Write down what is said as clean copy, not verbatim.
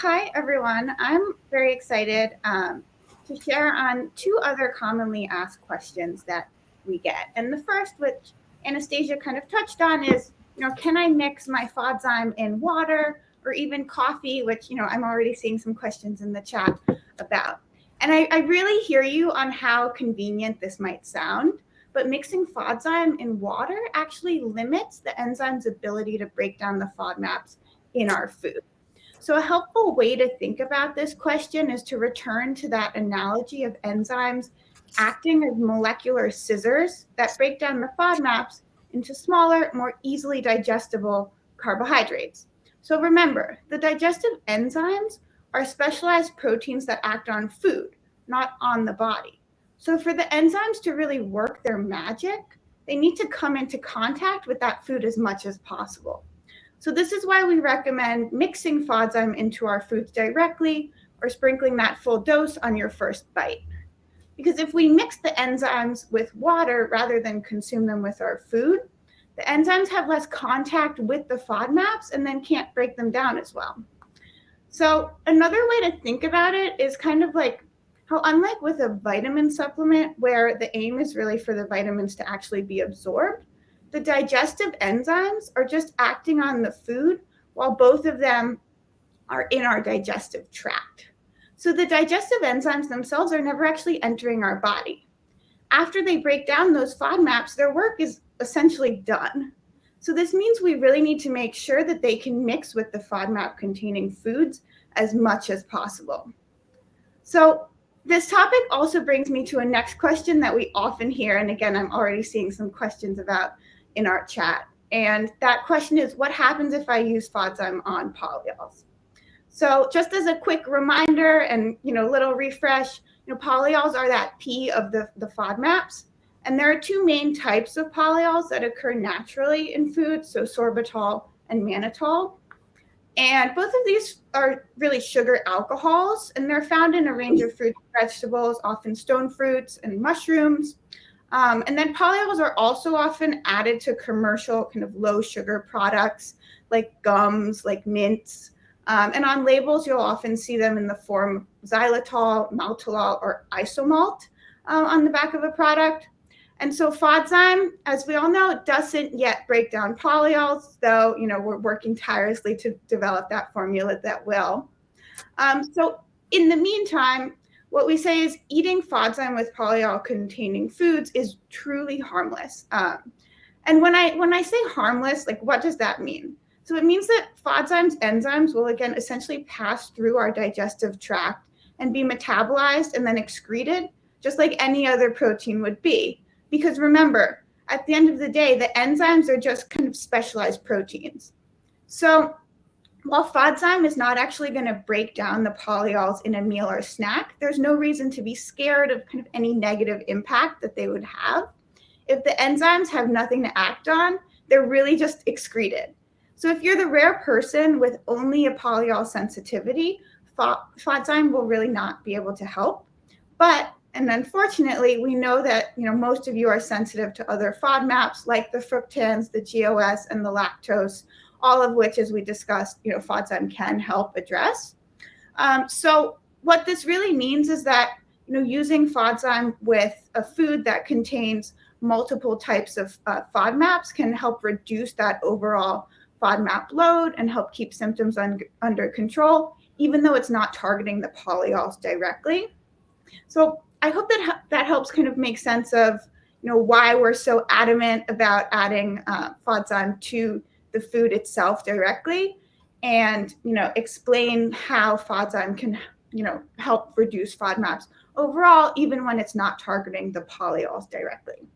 Hi everyone. I'm very excited to share on two other commonly asked questions that we get. And the first, which Anastasia kind of touched on, is, can I mix my FODZYME in water or even coffee, which, I'm already seeing some questions in the chat about. And I really hear you on how convenient this might sound, but mixing FODZYME in water actually limits the enzyme's ability to break down the FODMAPs in our food. So a helpful way to think about this question is to return to that analogy of enzymes acting as molecular scissors that break down the FODMAPs into smaller, more easily digestible carbohydrates. So remember, the digestive enzymes are specialized proteins that act on food, not on the body. So for the enzymes to really work their magic, they need to come into contact with that food as much as possible. So this is why we recommend mixing FODZYME into our foods directly or sprinkling that full dose on your first bite. Because if we mix the enzymes with water rather than consume them with our food, the enzymes have less contact with the FODMAPs and then can't break them down as well. So another way to think about it is kind of like how, unlike with a vitamin supplement where the aim is really for the vitamins to actually be absorbed, the digestive enzymes are just acting on the food while both of them are in our digestive tract. So the digestive enzymes themselves are never actually entering our body. After they break down those FODMAPs, their work is essentially done. So this means we really need to make sure that they can mix with the FODMAP containing foods as much as possible. So this topic also brings me to a next question that we often hear, and again, I'm already seeing some questions about in our chat. And that question is, what happens if I use FODZYME on polyols? So just as a quick reminder and little refresh, polyols are that P of the FODMAPs. And there are two main types of polyols that occur naturally in food, so sorbitol and mannitol. And both of these are really sugar alcohols, and they're found in a range of fruits and vegetables, often stone fruits and mushrooms. And then polyols are also often added to commercial kind of low sugar products like gums, like mints. And on labels, you'll often see them in the form of xylitol, maltolol, or isomalt on the back of a product. And so FODZYME, as we all know, doesn't yet break down polyols, though we're working tirelessly to develop that formula that will. So in the meantime, what we say is eating FODZYME with polyol-containing foods is truly harmless. And when I say harmless, like, what does that mean? So it means that FODZYME's enzymes will, again, essentially pass through our digestive tract and be metabolized and then excreted, just like any other protein would be. Because remember, at the end of the day, the enzymes are just kind of specialized proteins. So while FODZYME is not actually going to break down the polyols in a meal or snack, there's no reason to be scared of kind of any negative impact that they would have. If the enzymes have nothing to act on, they're really just excreted. So if you're the rare person with only a polyol sensitivity, FODZYME will really not be able to help. And unfortunately, we know that most of you are sensitive to other FODMAPs like the fructans, the GOS, and the lactose, all of which, as we discussed, FODZYME can help address. So what this really means is that using FODZYME with a food that contains multiple types of FODMAPs can help reduce that overall FODMAP load and help keep symptoms under control, even though it's not targeting the polyols directly. So I hope that helps kind of make sense of why we're so adamant about adding FODZYME to the food itself directly, and explain how FODZYME can help reduce FODMAPs overall, even when it's not targeting the polyols directly.